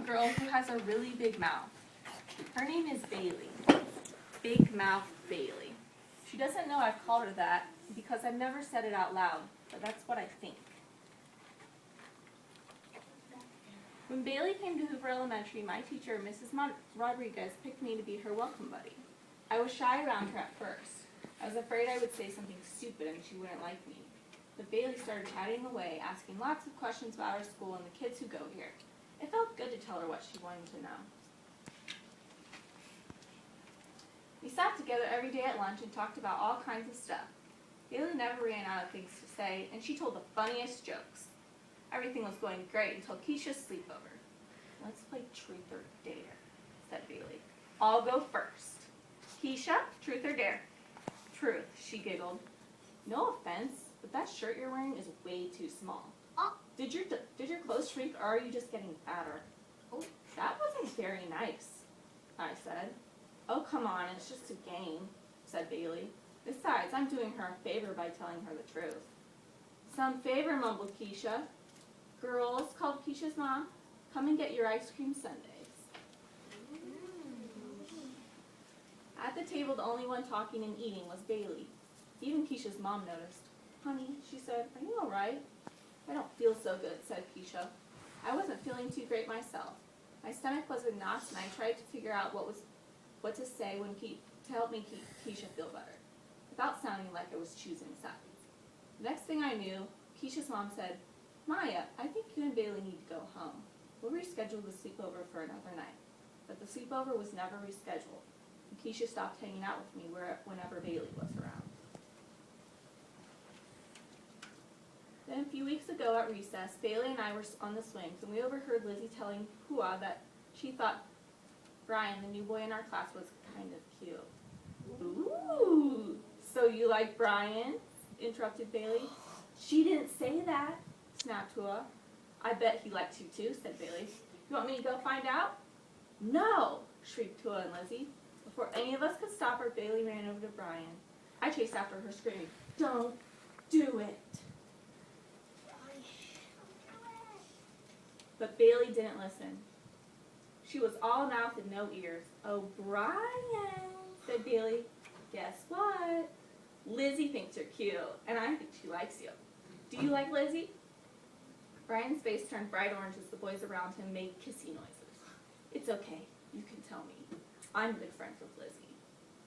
girl who has a really big mouth. Her name is Bailey. Big Mouth Bailey. She doesn't know I've called her that because I've never said it out loud, but that's what I think. When Bailey came to Hoover Elementary, my teacher, Mrs. Rodriguez, picked me to be her welcome buddy. I was shy around her at first. I was afraid I would say something stupid and she wouldn't like me. But Bailey started chatting away, asking lots of questions about our school and the kids who go here. It felt good to tell her what she wanted to know. We sat together every day at lunch and talked about all kinds of stuff. Bailey never ran out of things to say, and she told the funniest jokes. Everything was going great until Keisha's sleepover. Let's play truth or dare, said Bailey. I'll go first. Keisha, truth or dare? Truth, she giggled. No offense, but that shirt you're wearing is way too small. Did your clothes shrink or are you just getting fatter? Oh, that wasn't very nice, I said. Oh, come on, it's just a game, said Bailey. Besides, I'm doing her a favor by telling her the truth. Some favor, mumbled Keisha. Girls, called Keisha's mom, come and get your ice cream sundaes. At the table, the only one talking and eating was Bailey. Even Keisha's mom noticed. Honey, she said, are you all right? I don't feel so good, said Keisha. I wasn't feeling too great myself. My stomach was in knots, and I tried to figure out what to say to help me keep Keisha feel better, without sounding like I was choosing sides. The next thing I knew, Keisha's mom said, Maya, I think you and Bailey need to go home. We'll reschedule the sleepover for another night. But the sleepover was never rescheduled, and Keisha stopped hanging out with me whenever Bailey was around. Then a few weeks ago at recess, Bailey and I were on the swings, and we overheard Lizzie telling Pua that she thought Brian, the new boy in our class, was kind of cute. Ooh, so you like Brian? Interrupted Bailey. She didn't say that, snapped Pua. I bet he likes you too, said Bailey. You want me to go find out? No, shrieked Pua and Lizzie. Before any of us could stop her, Bailey ran over to Brian. I chased after her, screaming, Don't do it. But Bailey didn't listen. She was all mouth and no ears. Oh, Brian, said Bailey. Guess what? Lizzie thinks you're cute, and I think she likes you. Do you like Lizzie? Brian's face turned bright orange as the boys around him made kissy noises. It's okay, you can tell me. I'm good friends with Lizzie.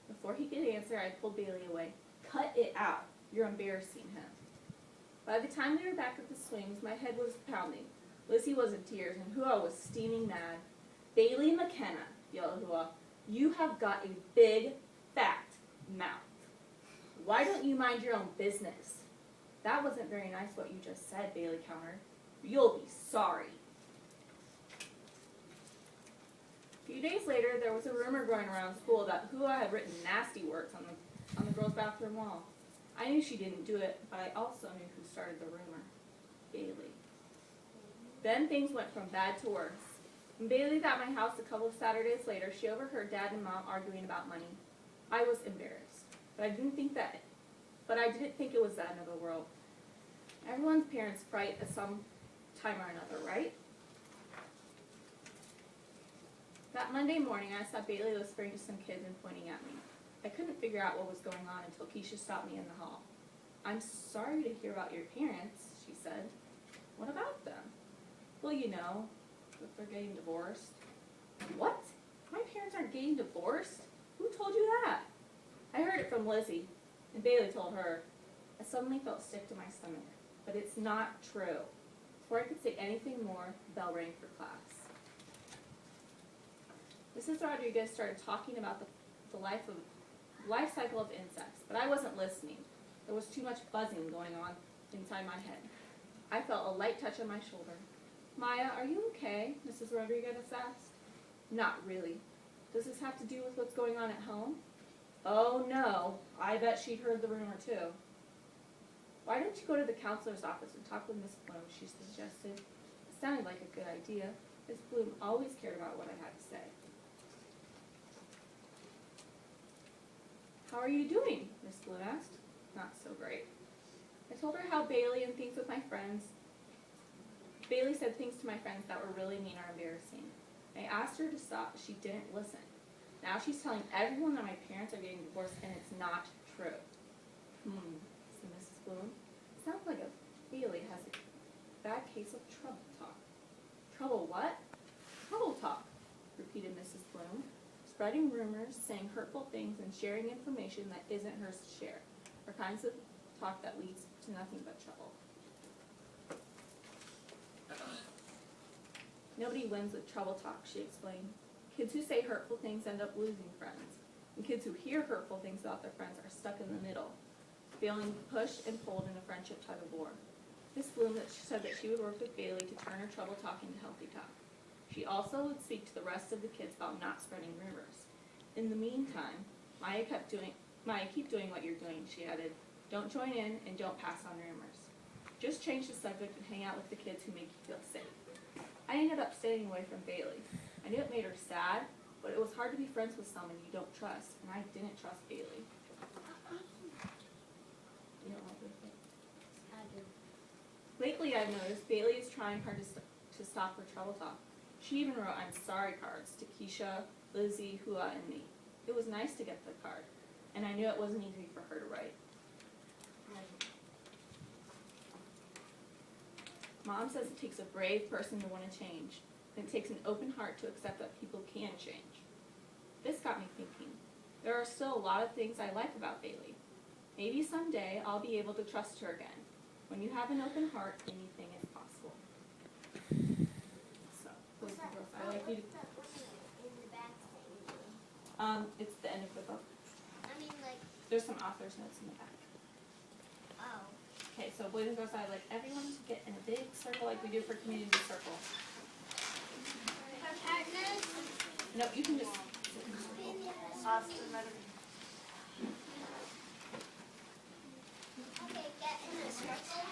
Before he could answer, I pulled Bailey away. Cut it out. You're embarrassing him. By the time we were back at the swings, my head was pounding. Lizzie was in tears, and Hua was steaming mad. Bailey McKenna, yelled Hua, you have got a big, fat mouth. Why don't you mind your own business? That wasn't very nice what you just said, Bailey countered. You'll be sorry. A few days later, there was a rumor going around school that Hua had written nasty words on the girls' bathroom wall. I knew she didn't do it, but I also knew who started the rumor. Bailey. Then things went from bad to worse. When Bailey was at my house a couple of Saturdays later, she overheard Dad and Mom arguing about money. I was embarrassed, but I didn't think it was the end of the world. Everyone's parents fight at some time or another, right? That Monday morning, I saw Bailey whispering to some kids and pointing at me. I couldn't figure out what was going on until Keisha stopped me in the hall. I'm sorry to hear about your parents, she said. What about them? Well, you know, if they're getting divorced. What? My parents aren't getting divorced? Who told you that? I heard it from Lizzie, and Bailey told her. I suddenly felt sick to my stomach, but it's not true. Before I could say anything more, the bell rang for class. Mrs. Rodriguez started talking about the life cycle of insects, but I wasn't listening. There was too much buzzing going on inside my head. I felt a light touch on my shoulder. Maya, are you okay? Mrs. Rodriguez asked. Not really. Does this have to do with what's going on at home? Oh no, I bet she'd heard the rumor too. Why don't you go to the counselor's office and talk with Miss Bloom, she suggested. It sounded like a good idea. Miss Bloom always cared about what I had to say. How are you doing? Miss Bloom asked. Not so great. I told her how Bailey said things to my friends that were really mean or embarrassing. I asked her to stop, but she didn't listen. Now she's telling everyone that my parents are getting divorced, and it's not true. Said Mrs. Bloom. Sounds like Bailey has a bad case of trouble talk. Trouble what? Trouble talk, repeated Mrs. Bloom. Spreading rumors, saying hurtful things, and sharing information that isn't hers to share are kinds of talk that leads to nothing but trouble. Nobody wins with trouble talk, she explained. Kids who say hurtful things end up losing friends, and kids who hear hurtful things about their friends are stuck in the middle, feeling pushed and pulled in a friendship tug of war. Miss Bloom said that she would work with Bailey to turn her trouble talk into healthy talk. She also would speak to the rest of the kids about not spreading rumors. In the meantime, Maya, keep doing what you're doing, she added. Don't join in and don't pass on rumors. Just change the subject and hang out with the kids who make you feel safe. I ended up staying away from Bailey. I knew it made her sad, but it was hard to be friends with someone you don't trust, and I didn't trust Bailey. You don't like Bailey? I do. Lately, I've noticed Bailey is trying hard to stop her trouble talk. She even wrote "I'm sorry" cards to Keisha, Lizzie, Hua, and me. It was nice to get the card, and I knew it wasn't easy for her to write. Mom says it takes a brave person to want to change, and it takes an open heart to accept that people can change. This got me thinking. There are still a lot of things I like about Bailey. Maybe someday I'll be able to trust her again. When you have an open heart, anything is possible. So, boys and girls, I like you to. In the back thing. It's the end of the book. I mean, like, There's some author's notes in the back. oh. Okay, so boys and girls, I'd like everyone to get in a big circle like we do for community circle. Partners? No, you can just. Okay, get in a circle.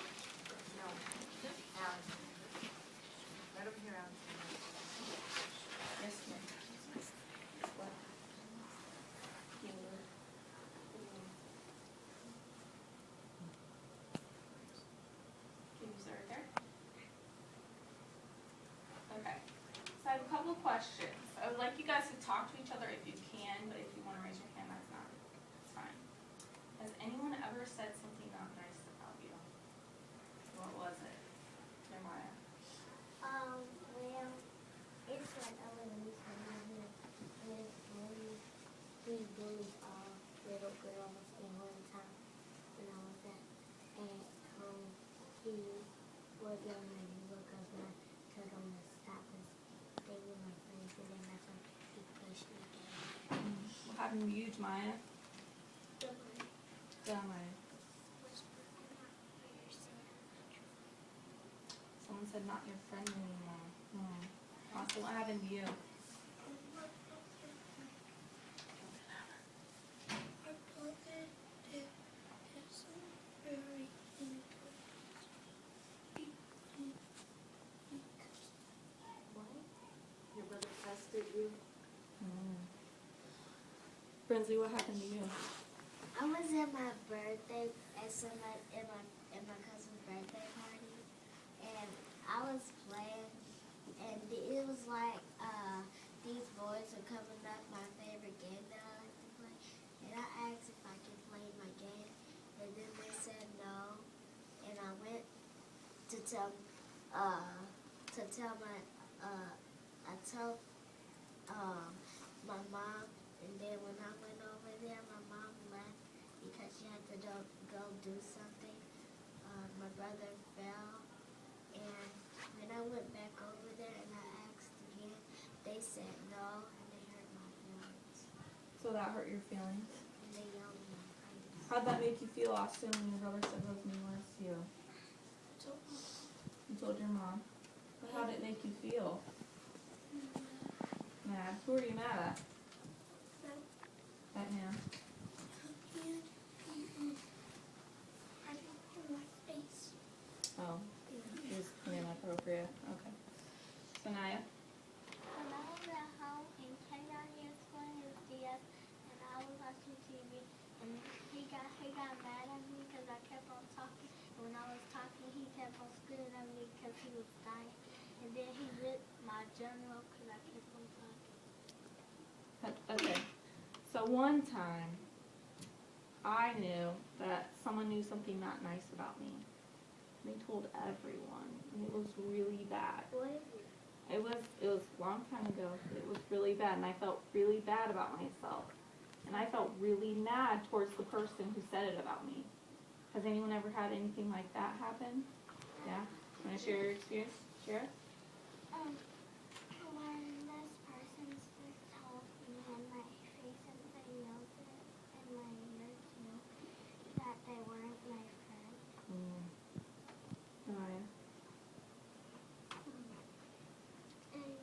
Right over here, Alex. Yes, ma'am. What? Can you start there? Okay. So I have a couple of questions. I would like you guys to talk to each other if you can, but if you want to raise your hand, that's fine. Has anyone ever said something not nice about you? What was it? Jeremiah. Well, it's like elementary when he bullied a little girl in one time when I was at he was in my neighbor because I told him to stop us. They were my friends and then that's when he pushed me down. What happened to you, Jemiah? Jeremiah. Someone said not your friend anymore. Austin, what happened to you? Your brother pestered you? Brinsley, what happened to you? I was at my birthday at my cousin's birthday party, and I was playing, and it was like these boys are coming up my favorite game that I like to play, and I asked if I could play my game, and then they said no, and I went to tell my mom, and then when I went over there, my mom left because she had to go do something. My brother fell, and when I went back over there and I asked again, they said no, and they hurt my feelings. So that hurt your feelings? And they yelled in my face. How'd that make you feel, Austin, when your brother said those mean words to you? You told your mom. But how'd it make you feel? Mad. Who are you mad at? That man. Oh, he was inappropriate. Okay. Sanaya? When I was at home and Kenyon was playing his DS and I was watching TV and he got mad at me because I kept on talking, and when I was talking he kept on screaming at me because he was dying, and then he ripped my journal because I kept on Okay. So one time, I knew that someone knew something not nice about me. They told everyone, and it was really bad. What? It was a long time ago. It was really bad, and I felt really bad about myself. And I felt really mad towards the person who said it about me. Has anyone ever had anything like that happen? Yeah? Want to share your experience? Share it? When this person told me in my face and my nose and my ears too that they weren't my friend. Alright. And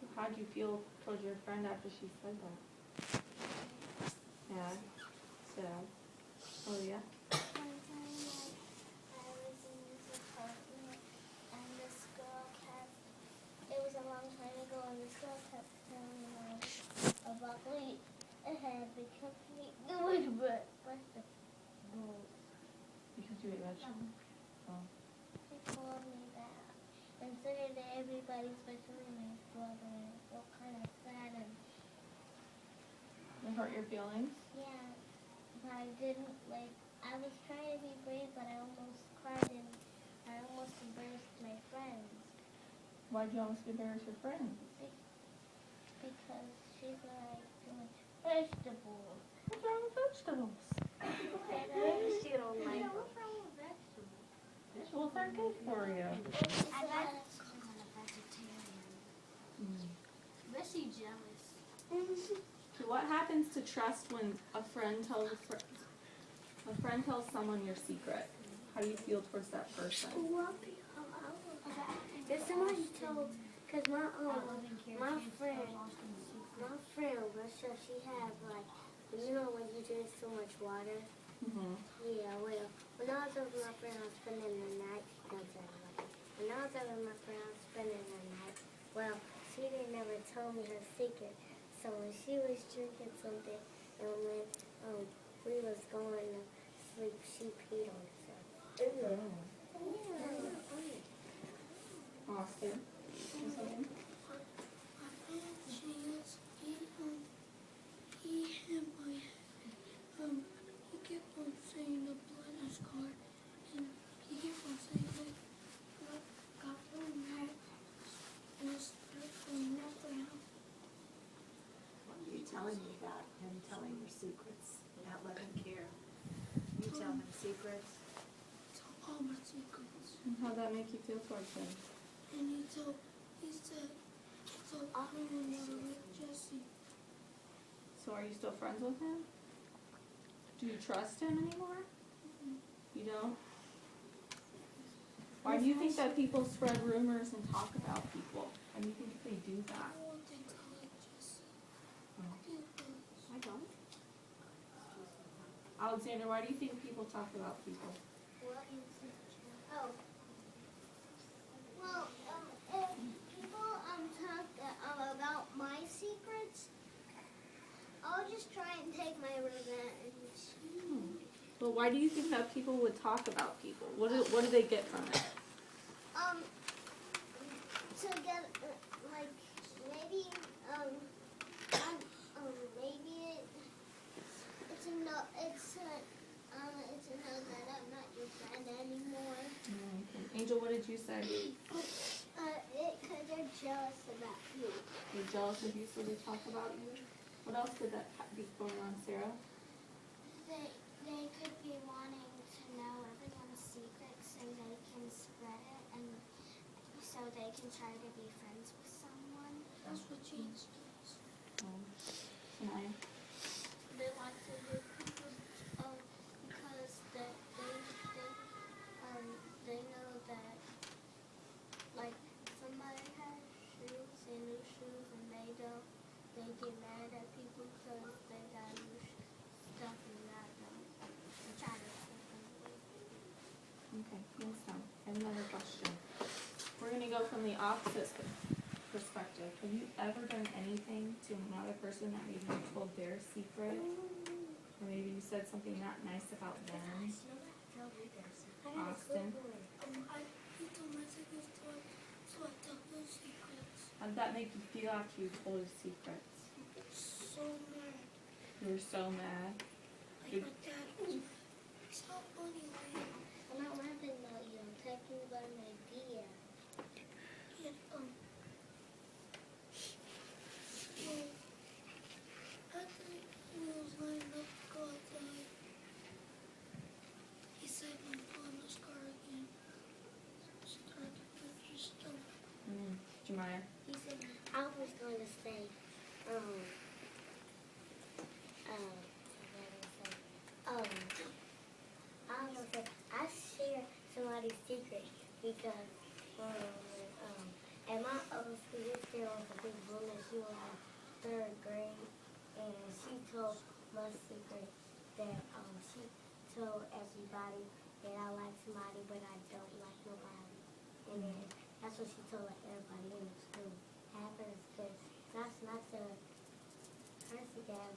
So how'd you feel towards your friend after she said that? Sad. Sad. Oh yeah? one time, I was in this apartment, and this girl kept, it was a long time ago, and this girl kept telling me a bubbly had become me doing vegetables. Because you ate vegetables? She told me that. And so did everybody, especially my brother, and I felt kind of sad, and It hurt your feelings? yeah, but I didn't, I was trying to be brave, but I almost cried, and I almost embarrassed my friends. Why'd you almost embarrass your friend? Because she's like too much vegetables. What's wrong with vegetables? She don't like them. What's wrong with vegetables? Vegetables are good for you. I like a vegetarian. Especially jealous. So what happens to trust when a friend tells someone your secret? How do you feel towards that person? If someone told, because my friend, Russia, she had you know when you drink so much water? Mm-hmm. Yeah, well, when I was over my friend, I was spending the night. When I was over my friend, I was spending the night. Well, she didn't never tell me her secret. So when she was drinking something, and when we was going to sleep, she peed on herself. Austin. Something? He kept on saying the blood is hard, and he kept on saying that got really mad and was going after him. What are you telling me about him telling your secrets? Not let him care. You tell him secrets. Told all my secrets. And how'd that make you feel towards him? And he said everyone that I with Jesse. So are you still friends with him? Do you trust him anymore? You don't? Why do you think that people spread rumors and talk about people? Why do you think they do that? I want to tell like Jesse. I don't. Alexander, why do you think people talk about people? Oh. Well, if people talk about my secrets, I'll just try and take my revenge. Well, why do you think that people would talk about people? What do they get from it? To get maybe maybe it's to know that I'm not your friend anymore. Angel, what did you say? Because they're jealous about you. They're jealous of you, so they talk about you? What else could that be going on, Sarah? They could be wanting to know everyone's secrets and they can spread it, and so they can try to be friends with someone. That's what James does. Tonight. They like to do people because they know that somebody has shoes and new shoes and they get mad at people because they got new stuff and that they try to take them away. have another question. We're gonna go from the opposite perspective. Have you ever done anything to another person that maybe you told their secret? Or maybe you said something not nice about them? Austin? He told my secret story, so I tell those secrets. How did that make you feel after you told his secrets? So mad. You were so mad. Like my dad. It's not funny, right? I'm not laughing though, you know, talking about an idea. And, I think he was lining up to go outside. He said, I'm pulling this car again. Start to put your stuff. Jemiah? He said, I was going to say, I was going to say, I share somebody's secret because, at my old school, there was a big woman, she was in third grade, and she told my secret that, she told everybody that I like somebody, but I don't like nobody. And then that's what she told like everybody in the school. Happens because that's not the her secret.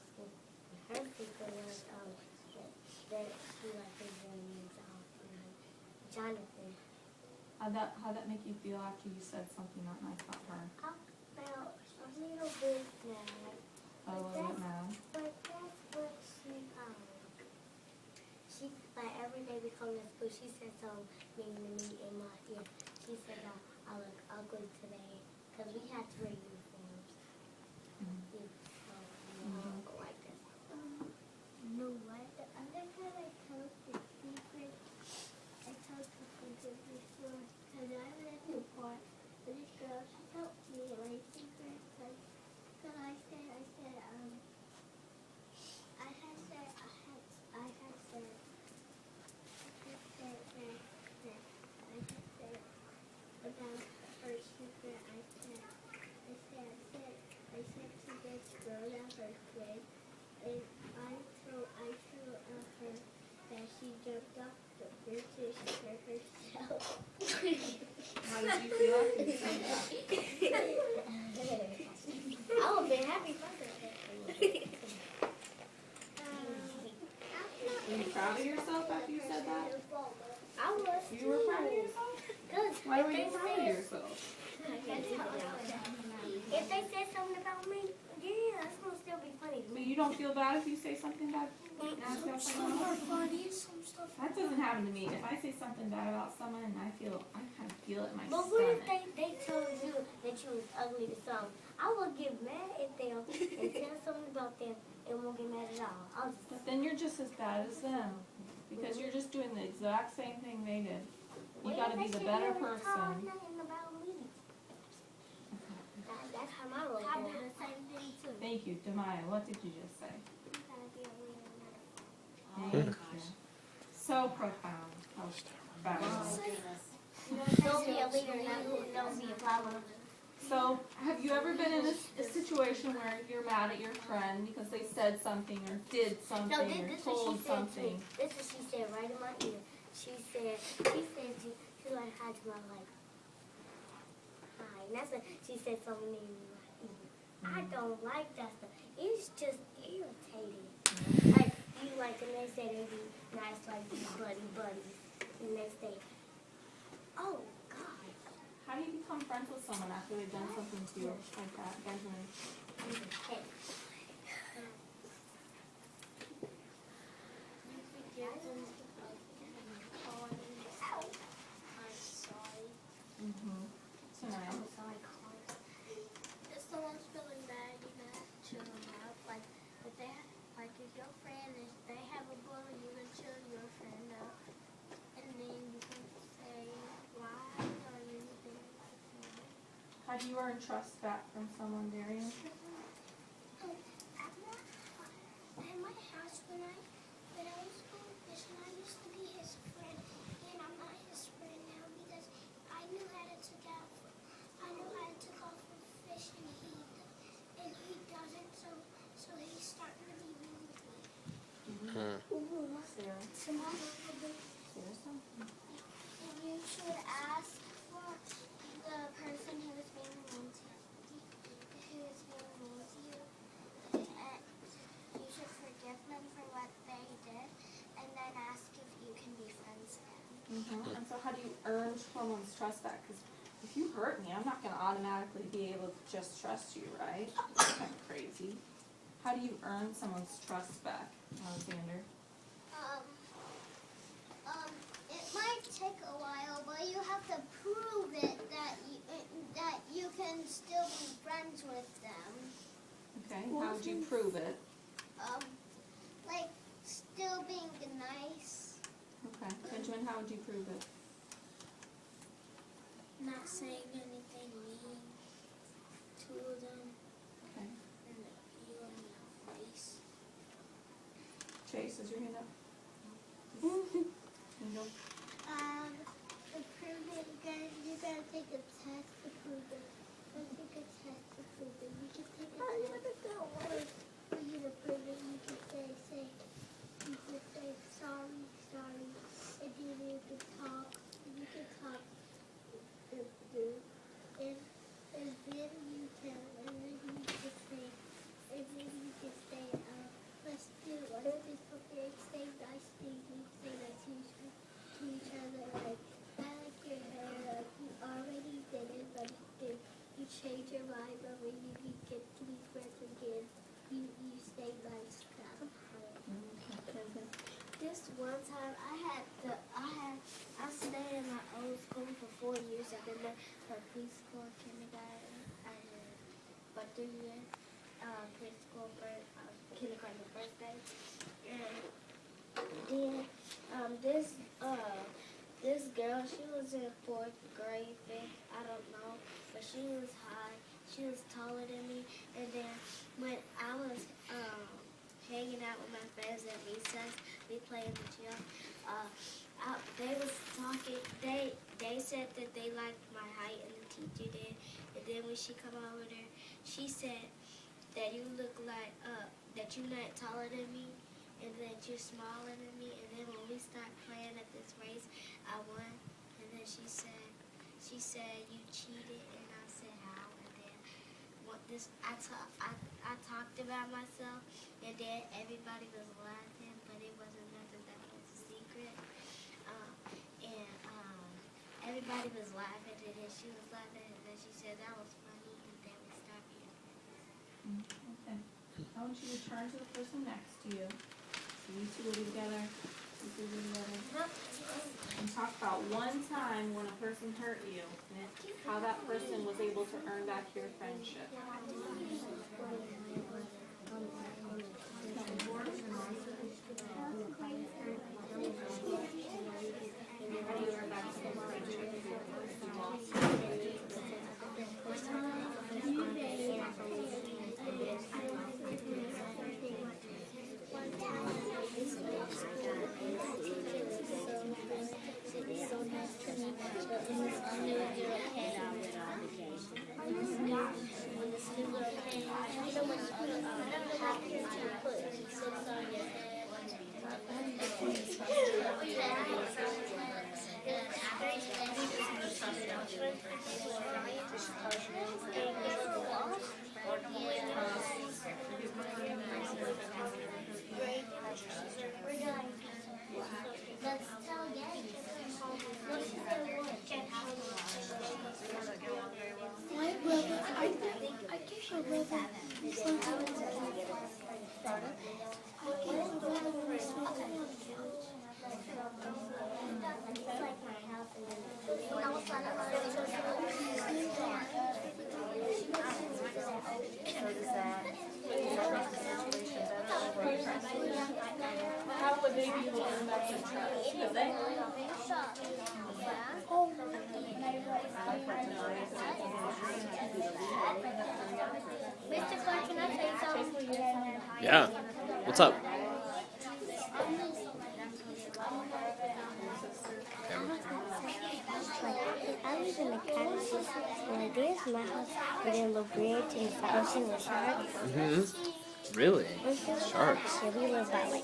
Her secret was that she liked his name Jonathan. How'd that make you feel after you said something not nice about her? I felt a little bit mad. A little bit mad? But that's what she like every day we come to school, she said something mean to me in my ear. She said I look ugly today because we had to wear uniforms. I don't go like this. No, what? The other time I told the secret, I told the secret before because I was at the park with this girl. She told me my secret because I said about her secret. I said to this girl that her friend, and I told her that she jumped off the bridge and she hurt herself. How did you feel after you said that? I would have been happy if I said that. Were you proud of yourself after you said that? I was. You were proud of yourself? Good. Why were you proud of yourself? If they said something about me, yeah, that's gonna still be funny to So me. you don't feel bad if you say something bad? Some stuff are funny, some stuff. That doesn't happen to me. If I say something bad about someone and I kind of feel it in my But what if stomach. they told you that you was ugly to some? I would get mad at them and tell something about them and won't get mad at all. I'll just But then you're just as bad as them. Because you're just doing the exact same thing they did. You Well, gotta be they the said better they never told person. nothing about me. That's how my role I do the same thing too. Thank you, Demaya. What did you just say? You gotta be a leader, not a Thank you. So profound. How fabulous. Don't be a leader, don't be a follower. So, have you ever been in a situation where you're mad at your friend because they said something or did something No, or this is what told she said to something? me. This is what she said right in my ear. She said she like hi to my like hi. And that's what she said something in my ear. I don't like that stuff. It's just irritating. Like you like the next day they be nice like be buddies. The next day, oh God. How do you become friends with someone after they've done something to you like that, Benjamin? Hey. Tonight. If someone's feeling bad, you gotta chill them out. Like if your friend they have a bully, you can chill your friend up, and then you can say why or anything like that. How do you earn trust back from someone, Darian? At my house when I was going fishing, I used to be his friend, and I'm not his friend now because I knew how to take off from fishing, and he doesn't, so he's starting to be mean with me. Sarah. Tomorrow, Sarah something. and you should someone's trust back, because if you hurt me, I'm not gonna automatically be able to just trust you, right? That's kind of crazy. How do you earn someone's trust back, Alexander? It might take a while, but you have to prove it that you can still be friends with them. Okay, how would you prove it? Like still being nice. Okay, Benjamin, how would you prove it? Not saying anything mean to them. Okay. And you in their face. Chase, is your hand up? Angel? To prove it, you gotta take a test to prove it. You can take a test to prove it. You can take a test for you to prove it. You can say sorry, and you can talk. You can talk. And then you can say, let's do something. Say nice things. You say that to each other. Like, I like your hair. Like, you already did it, but you change your mind. But when you get to be friends again, you say nice stuff. This one time, I stayed in my old school for 4 years. I've been there for preschool, kindergarten, for 3 years, preschool, kindergarten, birthday, and then this girl, she was in 4th grade, 5th, I don't know, but she was high. She was taller than me, and then when I was hanging out with my friends at recess, we played in the gym. They was talking. They said that they liked my height, and the teacher did. And then when she come over there, she said that you look like that you're not taller than me, and that you're smaller than me. And then when we start playing at this race, I won. And then she said you cheated, and I said how. And then I talked about myself, and then everybody was laughing, but it wasn't nothing that was a secret. Everybody was laughing, and then she was laughing, and then she said that was funny, and then we stopped being friends. Okay. I want you to turn to the person next to you. So you two will be together. You two will be together. And talk about one time when a person hurt you and how that person was able to earn back your friendship. How do you earn back someone's friendship if you lost My brother, I guess your brother is How would they be able to earn back their trust? Could they? Mr. Clark, can I say something? Yeah. What's up? I live in the cottage, and there's my house, and then the bridge and the ocean with sharks. Mm-hmm. Really? Sharks. Yeah, we live by like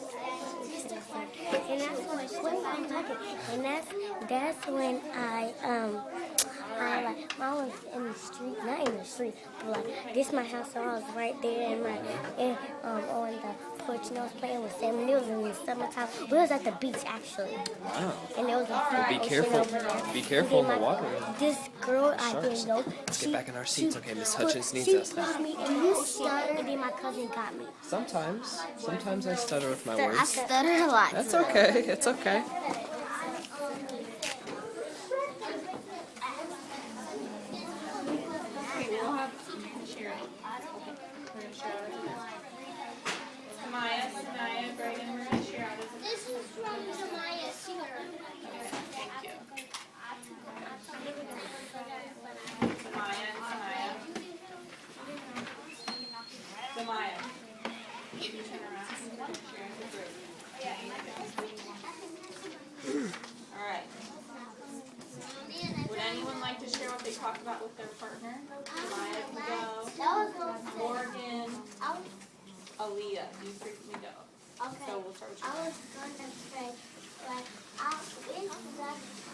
and that's when Mine, like, mine was in the street, not in the street, but like, this my house, so I was right there on the porch, and I was playing with Sam, and it was in the summertime. We was at the beach, actually, Wow. and there was a Be ocean careful. over there. Be careful in the And then water. This girl I Sharks. didn't know. Let's get back in our seats. Okay, Miss Hutchins needs She us. pushed me in the ocean, and then my cousin got me. Sometimes I stutter with my I words. stutter a lot. That's okay. It's okay. Okay, we'll have share it. We're gonna share it. Samaya, Brayden, we're gonna share it. This is from Samaya Seeger. Thank you. Samaya. You turn around. Share as a group. Alright. Would anyone like to share what they talked about with their partner? Samaya can go. Morgan. Aaliyah, you frequently go. Okay. So we'll start with I you. was gonna say, like,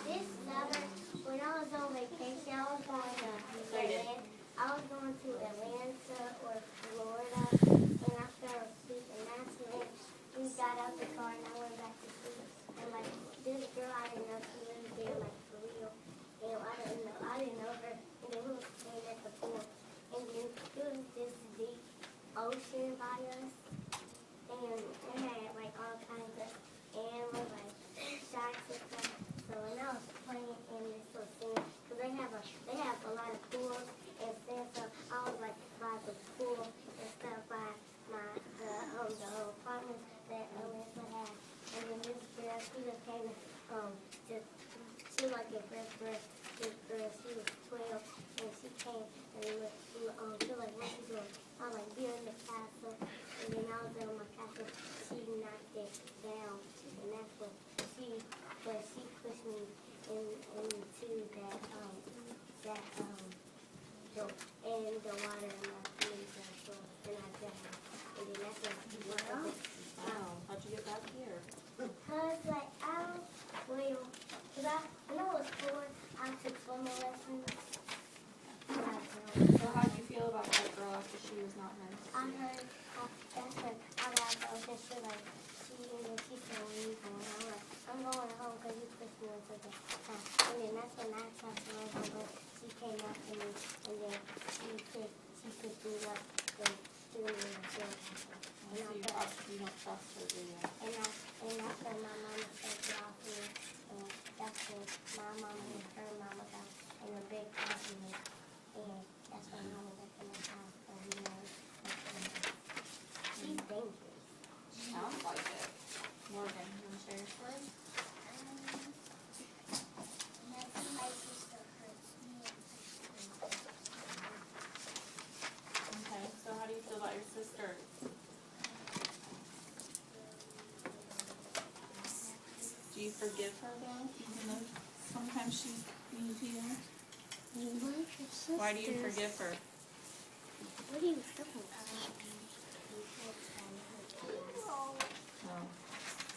this summer, when I was on vacation, I was going to Atlanta. I was going to Atlanta or Florida, and I fell asleep, and that's when we got out the car, and I went back to sleep. And like, this girl, I didn't know she was there, like, for real. And I didn't know her, and then we were staying at the pool, and then there was this big ocean by us. And it had like all kinds of animals, like sharks and stuff. So when I was playing in this little thing, because they have a lot of pools and stuff. So I was like by the pool and stuff by the apartments that Alyssa had. And then this girl, she just came she was like a first girl. This girl, she was 12, and she came and she was like, what you doing? I was like, we're in the castle. And then I was in my castle, she knocked it down, and that's what she pushed me into that in the water, and I drowned, and then that's what Wow, how'd you get back here? Cause like when I was 4, I took swimming lessons. So how'd you feel about that girl after she was not nice? I heard that's when I got the ocean. She like she said when you going, I'm like I'm going home because you pushed me into the house. And then that's when I tried to run home, but she came up to me and then she picked me up and threw me in the field. So you don't trust her, do you? And that's when my mama said get off me, and that's when my mama and her mama got in a big argument, and that's when mama went in the house, so we know she's dangerous. Sounds like it. Morgan, you want to share your story? Okay, so how do you feel about your sister? Do you forgive her though, even though sometimes she's mean to you? Why do you forgive her? What are you talking about? Oh.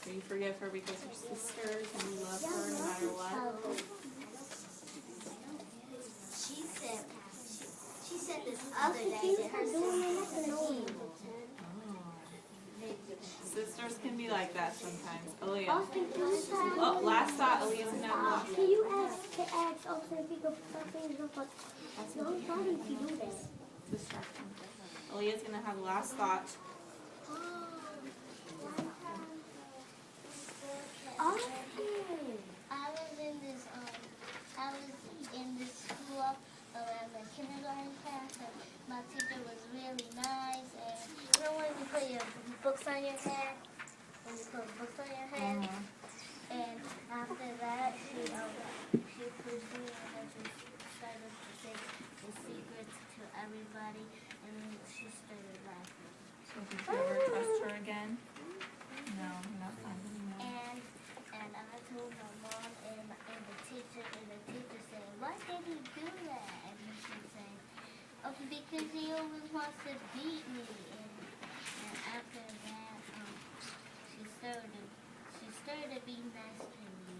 So you forgive her because you're sisters and you love her no matter what? She said this other day that her sister. Sisters can be like that sometimes. Aaliyah. Oh, last thought, Aaliyah's gonna have a Can you ask Austin if he could put things up? No, why did you do this? distraction. Aaliyah's gonna have last thought. I was in this school around the kindergarten class, and my teacher was really nice. And you know when you put your books on your head, and after that, she pushed me, and then she started to say the secrets to everybody, and then she started laughing. So did you ever trust her again? No, not anymore. And I told my mom and the teacher said, why did he do that? And she said, oh, because he always wants to beat me. And after that, she started being nice to me.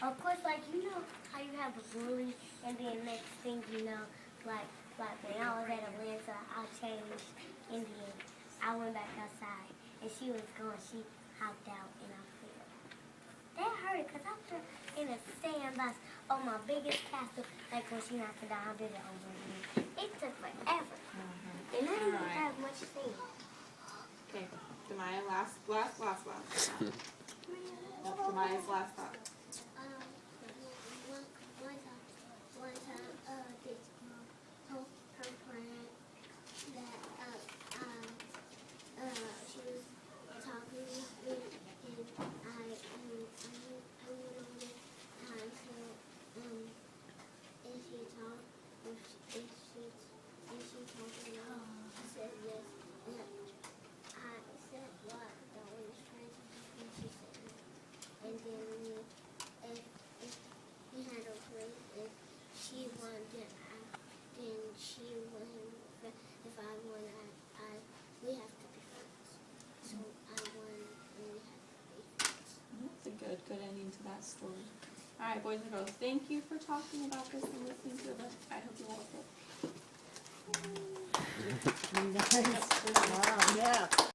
Of course, like, you know how you have a bully, and then next thing you know, like when I was at Atlanta, I changed, and then I went back outside, and she was gone. She hopped out, and I fell. That hurt, because I fell in a sandbox on my biggest castle. Like when she knocked it down, I did it over again. It took forever, and I didn't Alright. have much thing. Okay, Demaya, last. That's Demaya's last thought. One time, this girl told her friend that she was talking to me, and I went over there, and I said, is she talking? Is she talking to me? She said yes. And I said what? That was friends, and she said no. And then if we had a friend, if she won, then she won. If I won, we have to be friends. So I won, and we have to be friends. That's a good ending to that story. Alright, boys and girls, thank you for talking about this and listening to it. I hope you liked it. Wow, yeah.